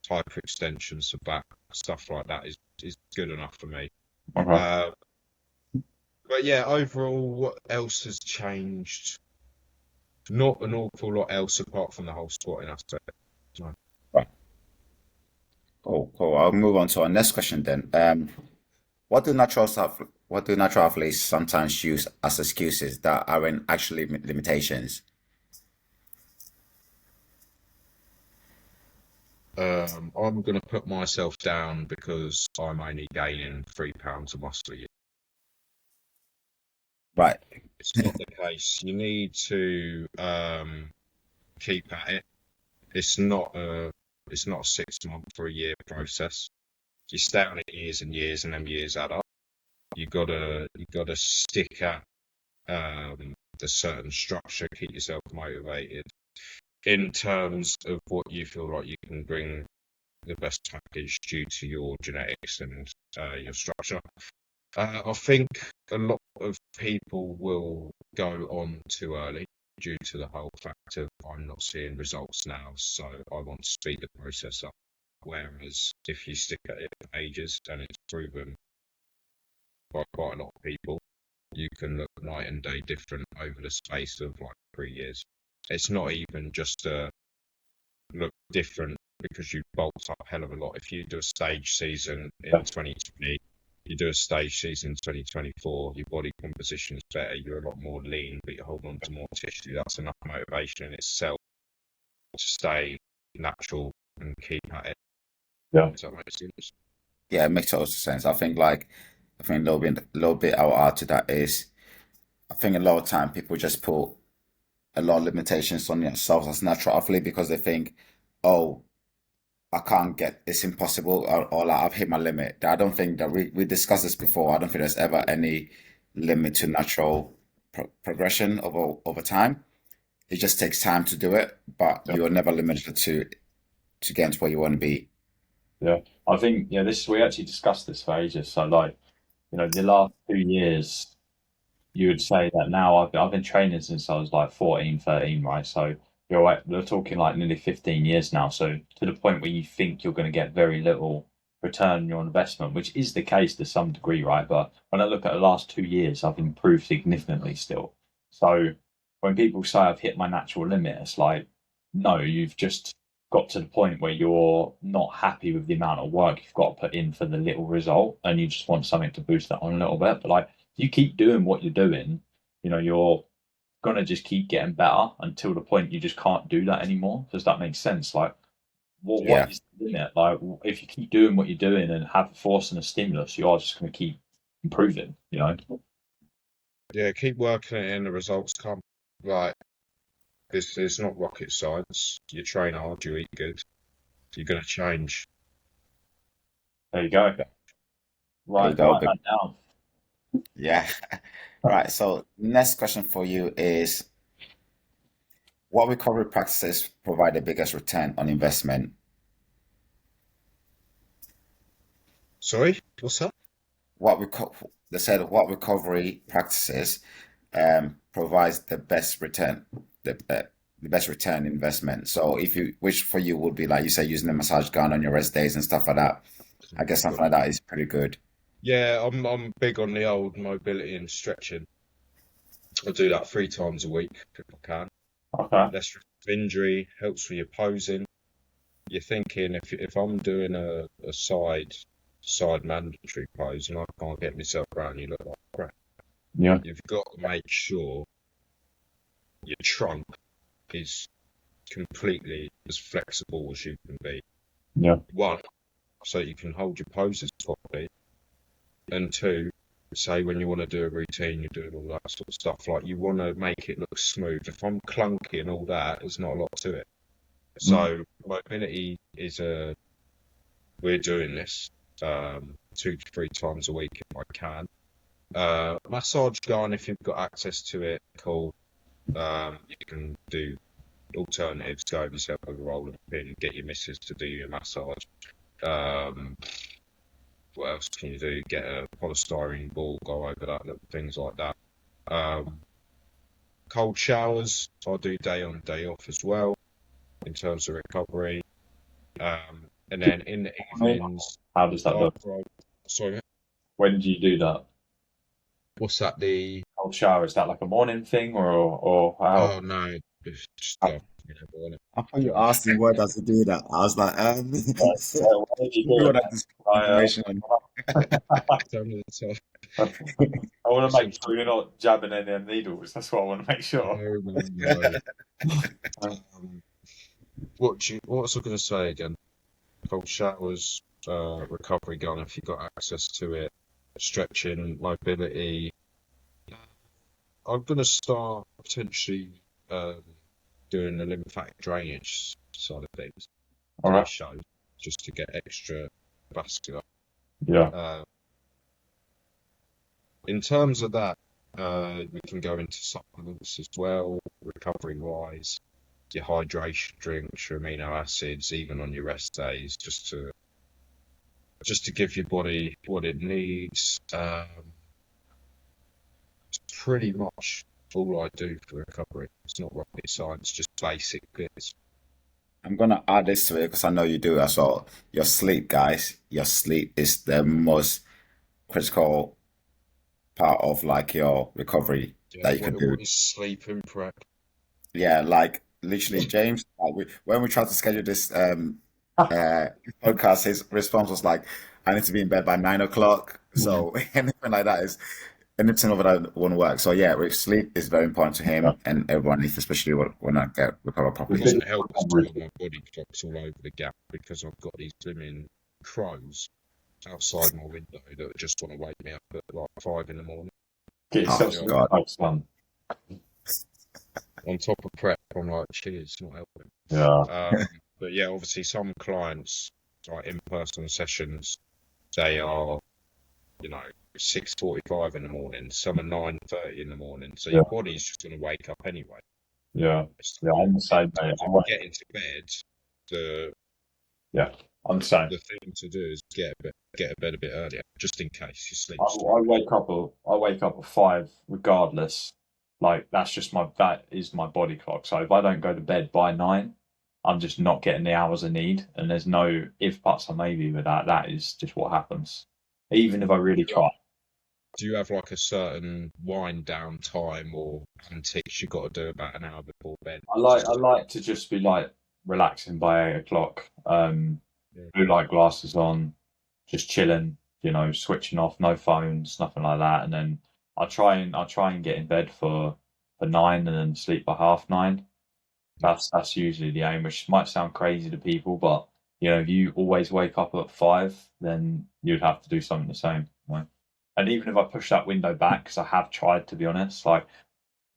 hyperextensions for back, stuff like that is good enough for me. Okay. Uh, but yeah, overall, what else has changed? Not an awful lot else apart from the whole squatting aspect. No. right. Cool, cool. I'll move on to our next question then. What do natural athletes sometimes use as excuses that aren't actually limitations? I'm going to put myself down because I'm only gaining 3 pounds of muscle a year. Right. It's not the case. You need to keep at it. It's not a 6 month or a year process. You stay on it years and years, and them years add up. You gotta stick at the certain structure, keep yourself motivated in terms of what you feel like you can bring the best package due to your genetics and your structure. I think a lot of people will go on too early due to the whole fact of I'm not seeing results now, so I want to speed the process up. Whereas if you stick at it for ages and it's proven by quite a lot of people, you can look night and day different over the space of like 3 years. It's not even just a look different because you bulked up a hell of a lot. If you do a stage season in 2020, you do a stage season in 2024, your body composition is better, you're a lot more lean, but you hold on to more tissue. That's enough motivation in itself to stay natural and keep at it. Yeah. Does that make sense? Yeah, it makes total sense. I think a little bit I'll add to that is I think a lot of time people just put a lot of limitations on themselves as natural athlete because they think, oh, I can't get it's impossible or like, I've hit my limit. I don't think that we discussed this before. I don't think there's ever any limit to natural progression over time. It just takes time to do it, but Yeah. you're never limited to get to where you want to be. Yeah. I think, yeah, this we actually discussed this for ages. So like, the last 2 years, you would say that now I've been training since I was like 14, 13, right? So we're talking like nearly 15 years now. So to the point where you think you're going to get very little return on your investment, which is the case to some degree, right? But when I look at the last 2 years, I've improved significantly still. So when people say I've hit my natural limit, it's like, no, you've just got to the point where you're not happy with the amount of work you've got to put in for the little result, and you just want something to boost that on a little bit. But like, you keep doing what you're doing, you're gonna just keep getting better until the point you just can't do that anymore. Does that make sense? Like, what Yeah, is the limit? Like, if you keep doing what you're doing and have a force and a stimulus, you are just gonna keep improving. Yeah, keep working it in, the results come. Right, this is not rocket science. You train hard, you eat good, you're going to change. There you go. there you Write go. write that down. Yeah. Right. So next question for you is what recovery practices provide the biggest return on investment? Sorry, what's that? They said what recovery practices provides the best return investment. So which for you would be like you said, using the massage gun on your rest days and stuff like that. I guess something like that is pretty good. Yeah, I'm big on the old mobility and stretching. I do that 3 times a week if I can. Okay. Less risk of injury, helps with your posing. You're thinking if I'm doing a side mandatory pose and I can't get myself around, you look like crap. Yeah. You've got to make sure your trunk is completely as flexible as you can be. Yeah. One, so you can hold your poses properly, and two, say when you want to do a routine, you're doing all that sort of stuff. Like you want to make it look smooth. If I'm clunky and all that, there's not a lot to it. So mobility is we're doing this 2 to 3 times a week if I can. Massage gun, if you've got access to it, cool. You can do alternatives, go over yourself with a rolling pin, get your missus to do your massage. What else can you do? Get a polystyrene ball, go over that, little things like that. Cold showers, I do day on, day off as well in terms of recovery. And then in the evenings, How does that look? sorry, When do you do that? what's that? The Cold shower, is that like a morning thing or how? oh no, it's just I, I thought you asked me where does he do that. I was like, When do you we do want it? that I, information on. I want to make sure you're not jabbing any of them needles. That's what I want to make sure. No. What was I going to say again? Cold showers, recovery gun if you've got access to it, stretching, mobility. I'm going to start potentially doing the lymphatic drainage side of things All for right. this show, just to get extra vascular. Yeah. In terms of that, we can go into supplements as well, recovery wise, your hydration drinks, your amino acids, even on your rest days, just to give your body what it needs. It's pretty much all I do for recovery. It's not rocket science, just basic bits. I'm gonna add this to it because I know you do as well. Your sleep, guys. Your sleep is the most critical part of like your recovery Yeah, that you can do. what is sleep and prep? Yeah, like literally, James. Like when we tried to schedule this uh podcast, his response was like, "I need to be in bed by 9 o'clock." So anything like that is anything over that won't work. So yeah, sleep is very important to Yeah. him and everyone needs, especially when I get recover It properly. doesn't help as well my body clock's all over the gap because I've got these blooming crows outside my window that just want to wake me up at like 5 in the morning. Get Oh yourself some God. sun. On top of prep, I'm like, cheers, it's not helping. Yeah. But yeah, obviously some clients, like in-person sessions, they are, 6:45 in the morning, some are 9:30 in the morning. So Yeah. your body's just going to wake up anyway. Yeah. Yeah. I'm the same, mate. Getting to bed, Yeah. I'm the same. the thing to do is get a bed a bit earlier, just in case you sleep. I wake up at 5 regardless. Like that is my body clock. So if I don't go to bed by 9, I'm just not getting the hours I need. And there's no if, buts, or maybe with that. That is just what happens. Even if I really try. Do you have like a certain wind down time or antics you got to do about an hour before bed? I like to just be like relaxing by 8 o'clock. Blue light glasses on, just chilling, switching off, no phones, nothing like that. And then I try and get in bed for 9 and then sleep by 8:30. That's usually the aim, which might sound crazy to people, but if you always wake up at 5, then you'd have to do something the same. And even if I push that window back, because I have tried, to be honest,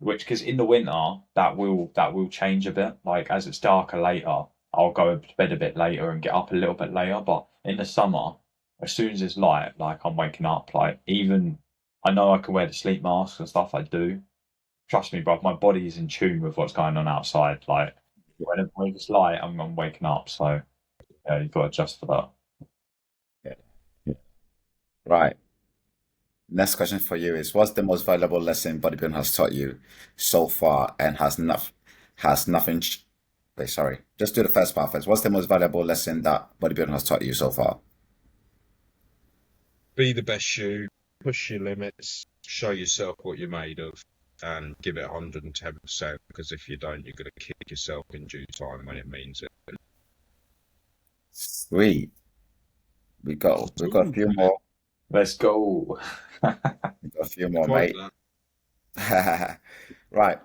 because in the winter that will change a bit. Like as it's darker later, I'll go to bed a bit later and get up a little bit later. But in the summer, as soon as it's light, like I'm waking up. Like even I know I can wear the sleep mask and stuff. I do. Trust me, bro. My body is in tune with what's going on outside. Like when it's light, I'm waking up. So yeah, you've got to adjust for that. Yeah. Right. Next question for you is: what's the most valuable lesson bodybuilding has taught you so far, and has nothing? Wait, sorry. Just do the first part first. What's the most valuable lesson that bodybuilding has taught you so far? Be the best you, push your limits, show yourself what you're made of, and give it 110%. Because if you don't, you're going to kick yourself in due time when it means it. Sweet. We've got a few more. Let's go. We've got a few more, mate. Right.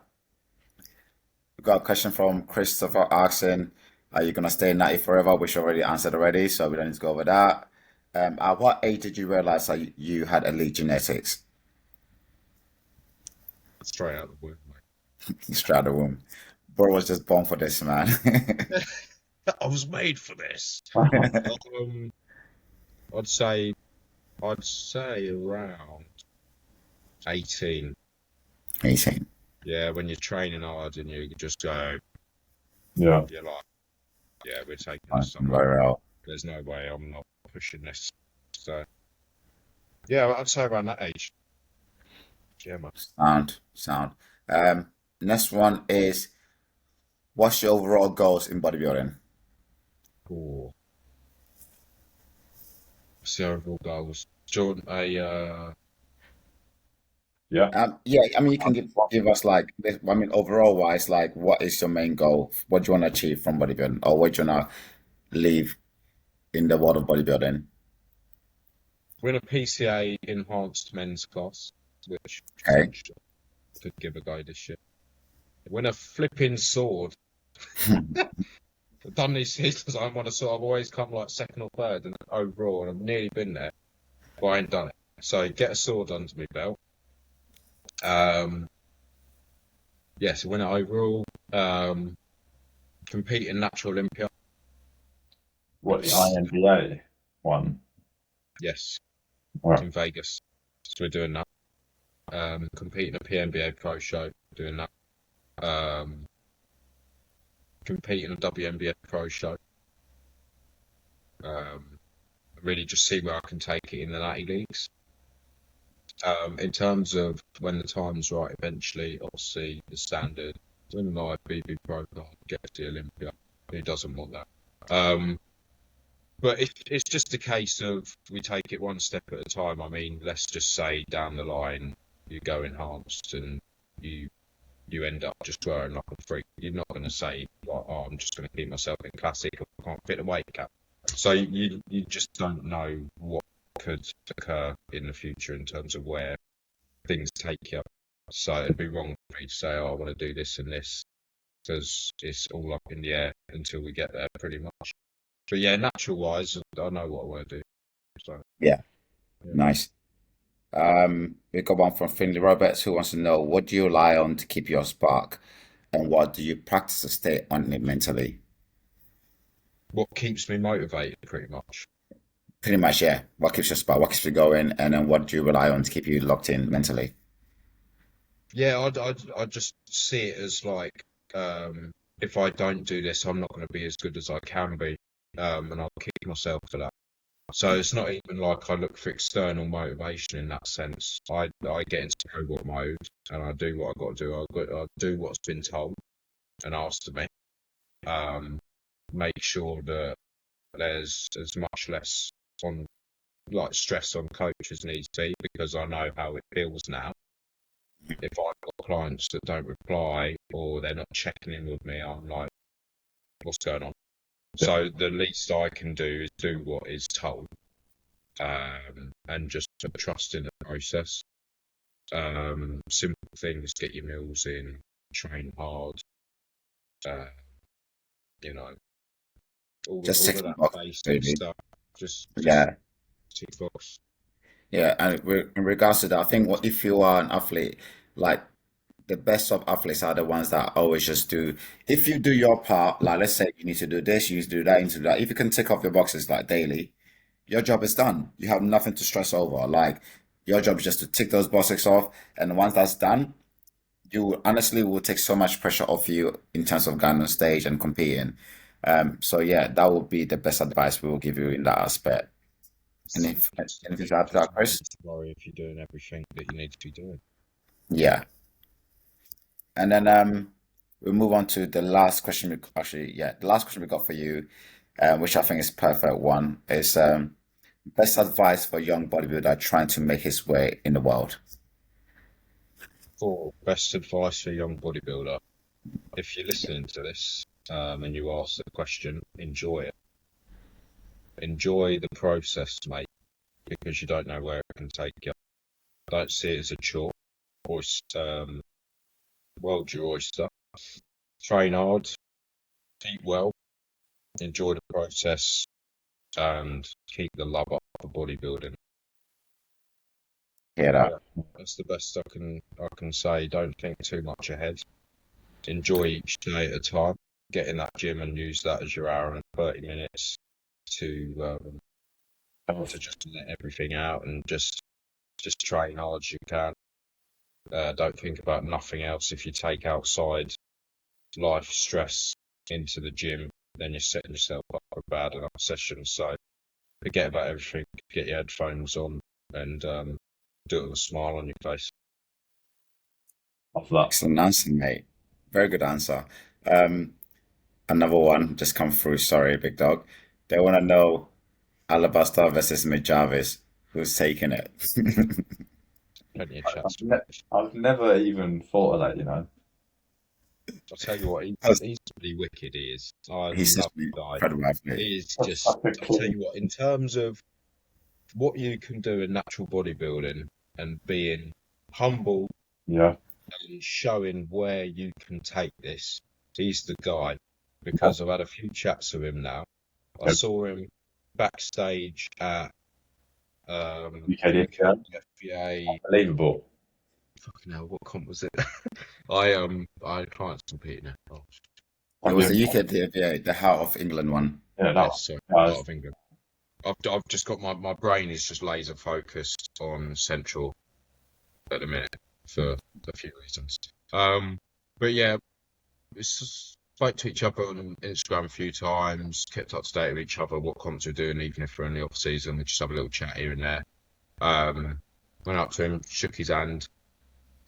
We've got a question from Christopher asking, are you gonna stay natty forever? Which you already answered already, so we don't need to go over that. At what age did you realize that you had elite genetics? Straight out of the womb, He's straight out of the womb. Bro was just born for this, man. mate. I was made for this. I'd say around 18. 18. Yeah, when you're training hard and you just go, Yeah. you're like, yeah, we're taking this somewhere. Very well. There's no way I'm not pushing this. So, yeah, I'd say around that age. Yeah, man. Sound. Next one is, what's your overall goals in bodybuilding? Cool. What's the overall goals? Do you want a, Yeah. Yeah, I mean, you can give us like, I mean, overall wise, like, what is your main goal? What do you want to achieve from bodybuilding, or what do you want to leave in the world of bodybuilding? win a PCA enhanced men's class, which Okay. potentially could give a go this year. Win a flipping sword. I've done these seasons. I'm on a sword. I've always come like second or third and overall, and I've nearly been there, but I ain't done it. So get a sword under my belt. So win it overall. Compete in Natural Olympia. What, the INBA one? Yes, Right. in Vegas. So we're doing that. Compete in a PNBA Pro show. Doing that. Compete in a WNBA Pro show. Really just see where I can take it in the natty leagues. In terms of when the time's right, eventually, obviously, the standard, win an IFBB Pro card, get to the Olympia. Who doesn't want that? But it's just a case of we take it one step at a time. I mean, let's just say down the line you go enhanced and you end up just wearing like a freak. You're not going to say, like, oh, I'm just going to keep myself in classic. I can't fit the weight cap. So you just don't know what could occur in the future in terms of where things take you. So it'd be wrong for me to say, oh, I want to do this and this, because it's all up in the air until we get there, pretty much. But yeah, natural wise, I know what I want to do. So Yeah, yeah. nice. We got one from Finley Roberts who wants to know, what do you rely on to keep your spark, and what do you practice to stay on it mentally? What keeps me motivated, pretty much. Pretty much, yeah. What keeps your spark? What keeps you going? And then what do you rely on to keep you locked in mentally? Yeah, I just see it as like, if I don't do this, I'm not going to be as good as I can be, and I'll kick myself for that. So it's not even like I look for external motivation in that sense. I get into robot mode and I do what I got to do. I do what's been told and asked of me. Make sure that there's as much less on like stress on coach as needs to be, because I know how it feels now. If I've got clients that don't reply or they're not checking in with me, I'm like, what's going on? So the least I can do is do what is told, and just trust in the process. Simple things: get your meals in, train hard. You know, all Just of ticking that box, basic really. stuff. Just Yeah. tick box. Yeah, and in regards to that, I think what if you are an athlete, like the best of athletes are the ones that always just do. If you do your part, like let's say you need to do this, you need to do that, you need to do that. If you can tick off your boxes like daily, your job is done. You have nothing to stress over. Like your job is just to tick those boxes off, and once that's done, you honestly will take so much pressure off you in terms of going on stage and competing. So yeah, that would be the best advice we will give you in that aspect. And if anything to add to Just that, no Chris? need to worry if you're doing everything that you need to be doing. Yeah. And then we move on to the last question. The last question we got for you, which I think is perfect one, is best advice for a young bodybuilder trying to make his way in the world. For best advice for a young bodybuilder, if you're listening to this, and you ask the question, enjoy it. Enjoy the process, mate, because you don't know where it can take you. Don't see it as a chore or world's your oyster. Train hard, eat well, enjoy the process, and keep the love up for bodybuilding. Hear that? Yeah, that's the best I can say. Don't think too much ahead. Enjoy each day at a time. Get in that gym and use that as your hour and 30 minutes to just let everything out and just train hard as you can. Don't think about nothing else. If you take outside life stress into the gym, then you're setting yourself up for a bad enough session. So forget about everything. Get your headphones on and do it with a smile on your face. Of that. Excellent answer, mate. Very good answer. Um, Another one just come through. Sorry, big dog. They want to know Alabaster versus Mid Jarvis. Who's taking it? Plenty of I've, chats. ne- I've never even thought of that, you know. I'll tell you what, That's- he's pretty wicked. He is. I He's love just an the guy. incredible athlete. He is That's just. such a I'll tell clean. you what, in terms of what you can do in natural bodybuilding and being humble Yeah. and showing where you can take this, he's the guy. Because I've had a few chats with him now. I Yep. saw him backstage at UKD, UK yeah. FBA. Unbelievable. Fucking hell, what comp was it? I had clients competing at. Oh, It was the Fucking, UK DFA, the Heart of England one. yeah, that yes, sorry, was, out of England. I've just got my brain is just laser focused on Central at the minute for a few reasons. But yeah, it's just spoke to each other on Instagram a few times, kept up to date with each other, what comps we're doing, even if we're in the off season, we just have a little chat here and there. Went up to him, shook his hand,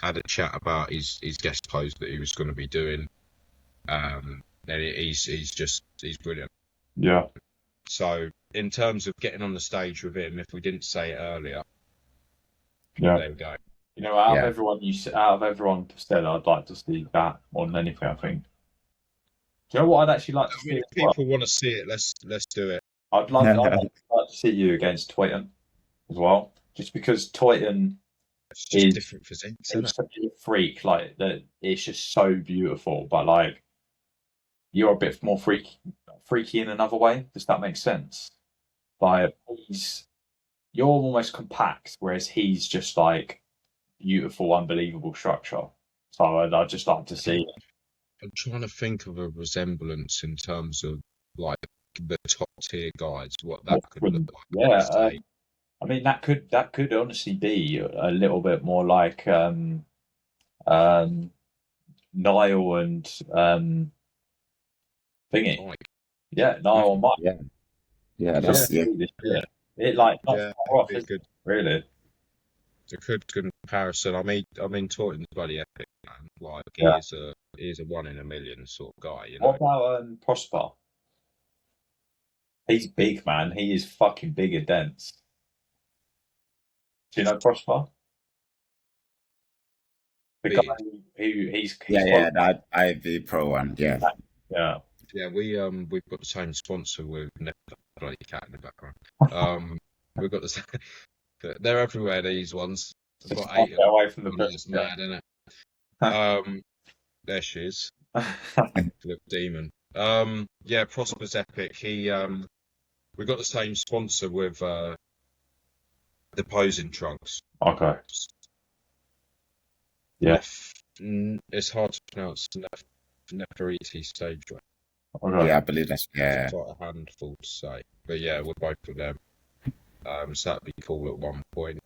had a chat about his guest pose that he was going to be doing. And he's brilliant. yeah. So in terms of getting on the stage with him, if we didn't say it earlier, Yeah. there we go. You know, out of Yeah. everyone out of everyone said, I'd like to see that more than anything, I think. Do you know what I'd actually like to I see mean, as if well? people want to see it, let's do it. I'd like to see you against Toyton as well. Just because Toyton It's just is different physiques, isn't it? such a freak, like that it's just so beautiful, but like you're a bit more freaky in another way. Does that make sense? Like you're almost compact, whereas he's just like beautiful, unbelievable structure. So I'd just like to see. I'm trying to think of a resemblance in terms of like the top tier guys, what that could look like on Yeah, stage. I mean that could honestly be a little bit more like um, Niall and thingy. Like, Yeah, Niall and Mike. Yeah. Yeah, Because yeah, that's yeah. this yeah, year, it like not yeah, far that'd off, be a is it? good, Really? a good comparison. I mean, Taunton's bloody epic, man. Like Yeah. he is a one in a million sort of guy, you know. What about Prosper? He's big, man. He is fucking big and dense. Do you know Prosper? The guy Beard. who he's Yeah, following yeah, that IV Pro one. Yeah. that. Yeah. Yeah, we've got the same sponsor with bloody cat in the background. We've got the same. They're everywhere. These ones. I've Just got can't 8 of get them. away from the book. It's mad, isn't it? There she is, little demon. Yeah, Prosper's epic. We got the same sponsor with the posing trunks. Okay. Yeah. It's hard to pronounce. Nefertiti stage right. Okay. Yeah, I believe that's It's yeah. quite a handful to say, but yeah, we're both of them. So that'd be cool at one point.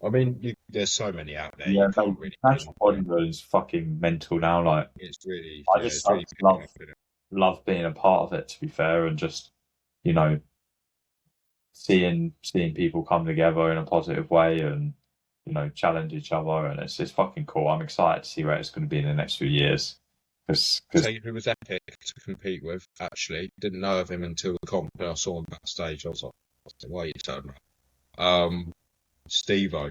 I mean, there's so many out there. Yeah, You can't really natural pinpoint. bodybuilding is fucking mental now. Like, It's really, I yeah, just, it's I really just picking up in it. love being a part of it. To be fair, and just you know seeing people come together in a positive way and challenge each other, and it's fucking cool. I'm excited to see where it's going to be in the next few years. Because Tell you who was epic to compete with, actually. Didn't know of him until the comp, and I saw him backstage. I was like, why are you telling me? Steve-O,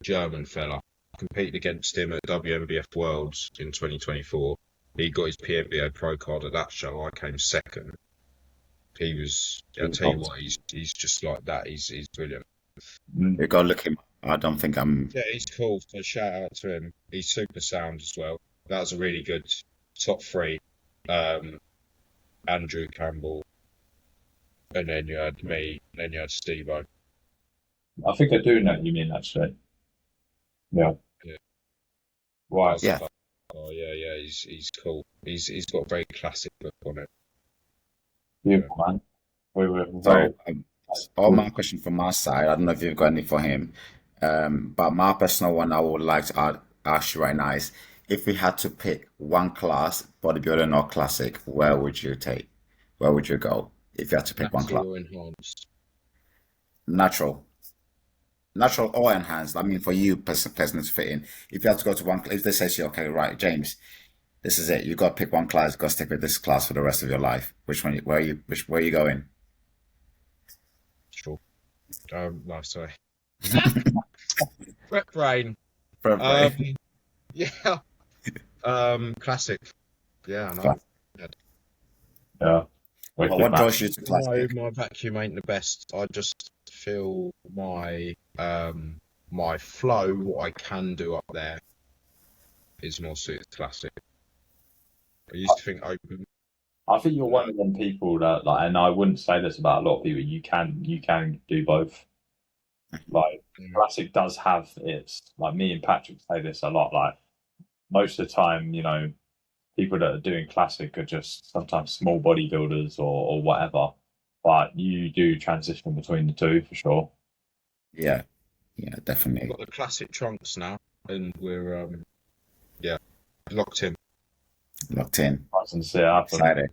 German fella. Competed against him at WMBF Worlds in 2024. He got his PMBO Pro card at that show. I came second. I'll tell you what, he's just like that. He's brilliant. You go look him. I don't think I'm. Yeah, he's cool. So shout out to him. He's super sound as well. That was a really good top three. Andrew Campbell, and then you had me, and then you had Steve-O. I think I do know what you mean, actually. Yeah. Yeah, I Right. was Yeah. like, oh yeah, he's cool. He's got a very classic look on it. Yeah. Beautiful, man. We were very So, all my question from my side, I don't know if you've got any for him, but my personal one I would like to ask you right now is, if we had to pick one class, bodybuilding or classic, where would you take? Where would you go if you had to pick one class? Natural or enhanced. Natural, natural or enhanced. I mean, for you personally to fit in, if you had to go to one, if they say to you, okay, right, James, this is it, you got to pick one class, got to stick with this class for the rest of your life. Which one? Where are you going? Sure. No, sorry. Rep brain. February. Um, yeah. Classic. Yeah, I know. Yeah. yeah. Wicked, What man. draws you to No, classic? my vacuum ain't the best. I just feel my flow, what I can do up there, is more suited to classic. I used to think open. I think you're No, one of them people that like, and I wouldn't say this about a lot of people. You can do both. Like mm, classic does have its like me and Patrick say this a lot. Like most of the time, people that are doing classic are just sometimes small bodybuilders or whatever. But you do transition between the two for sure. Yeah, yeah, I've definitely got the classic trunks now, and we're yeah, locked in. locked in. I can see it happen. Excited.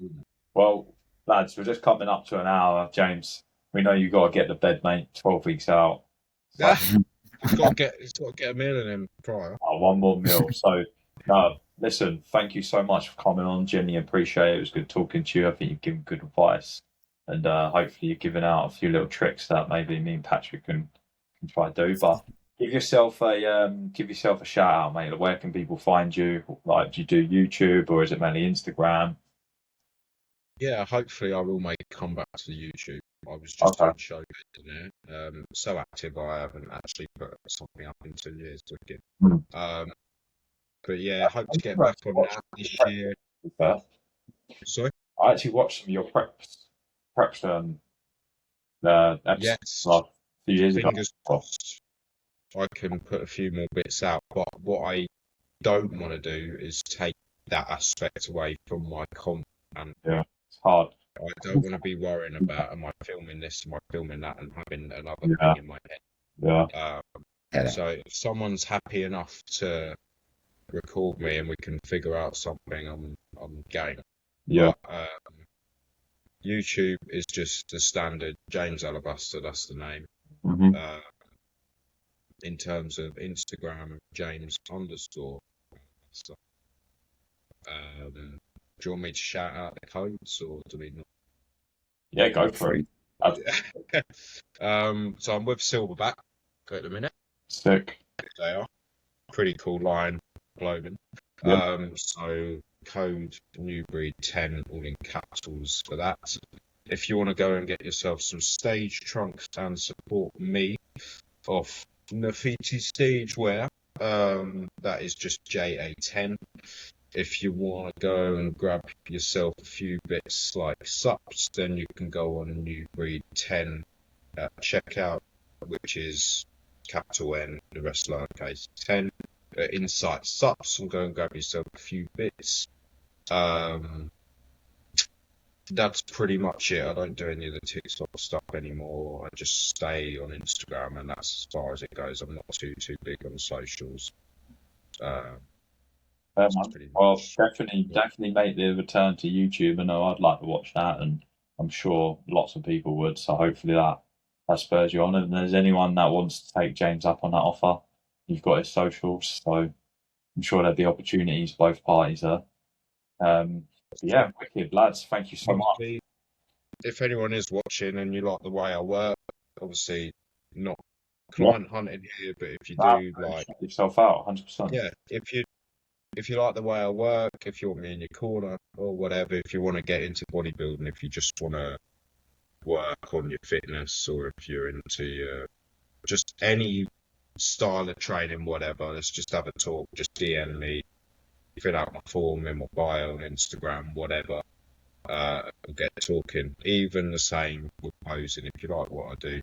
Well, lads, we're just coming up to an hour, James. We know you got to get to bed, mate. 12 weeks out. So Yeah, he's got to get a meal in him prior. one more meal. So, no, listen, thank you so much for coming on, Jenny. Appreciate it. It was good talking to you. I think you've given good advice, and hopefully you've given out a few little tricks that maybe me and Patrick can try to do. But give yourself a shout out, mate. Like, where can people find you? Like, do you do YouTube or is it mainly Instagram? Yeah, hopefully I will make a comeback to YouTube. I was just Okay. doing showcase in there. So active I haven't actually put something up in 2 years. Wicked. Hmm. But yeah, hope to get I back actually on watched that your this prep, year. to be fair. Sorry? I actually watched some of your preps episodes Yes, like a few years ago. fingers crossed I can put a few more bits out. But what I don't want to do is take that aspect away from my content. And Yeah, it's hard. I don't want to be worrying about am I filming this, am I filming that, and having another Yeah, thing in my head. yeah, Yeah, So if someone's happy enough to record me and we can figure out something, I'm game. yeah. But YouTube is just the standard James Alabaster, that's the name. Hmm. Uh, in terms of Instagram, James underscore. So, do you want me to shout out the codes or do we not? Yeah, go feel for it. free. That's So I'm with Silverback at the minute. sick. They are pretty cool line clothing. Yeah, So code New Breed 10 all in capitals for that. If you want to go and get yourself some stage trunks and support me off Nafiti stage wear, that is just JA10. If you want to go and grab yourself a few bits like sups, then you can go on New Breed 10 at checkout, which is capital N, the rest lowercase 10. Insight sups, and go and grab yourself a few bits. That's pretty much it. I don't do any of the TikTok stuff anymore. I just stay on Instagram, and that's as far as it goes. I'm not too big on socials. fair, That's man. pretty Well, much. definitely make the return to YouTube. I know I'd like to watch that, and I'm sure lots of people would. So hopefully that spurs you on. And if there's anyone that wants to take James up on that offer, you've got his socials. So I'm sure there'll be opportunities both parties there. Yeah, wicked lads. Thank you so much. Obviously, if anyone is watching and you like the way I work, obviously not Yeah, client hunting here, but if you nah, do like, check yourself out, 100%. yeah, if you like the way I work, if you want me in your corner or whatever, if you want to get into bodybuilding, if you just want to work on your fitness, or if you're into just any style of training, whatever, let's just have a talk. Just DM me, fill out my form in my bio on Instagram, whatever. We'll get talking. Even the same with posing. If you like what I do,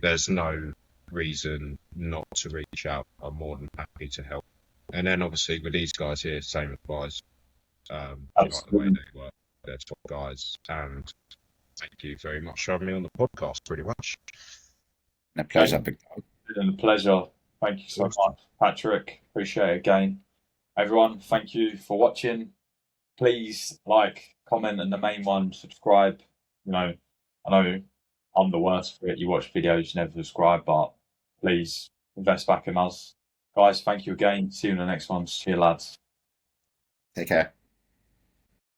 there's no reason not to reach out, I'm more than happy to help. And then obviously with these guys here, same applies. If you like the way Absolutely. they work, they're top guys. And thank you very much for having me on the podcast, pretty much. A pleasure, big dog. It's been a pleasure. Thank you so much, Patrick. Appreciate it again. Everyone, thank you for watching. Please like, comment, and the main one, subscribe. You know, I know I'm the worst for it. You watch videos, you never subscribe, but please invest back in us. Guys, thank you again. See you in the next one. See you, lads. Take care.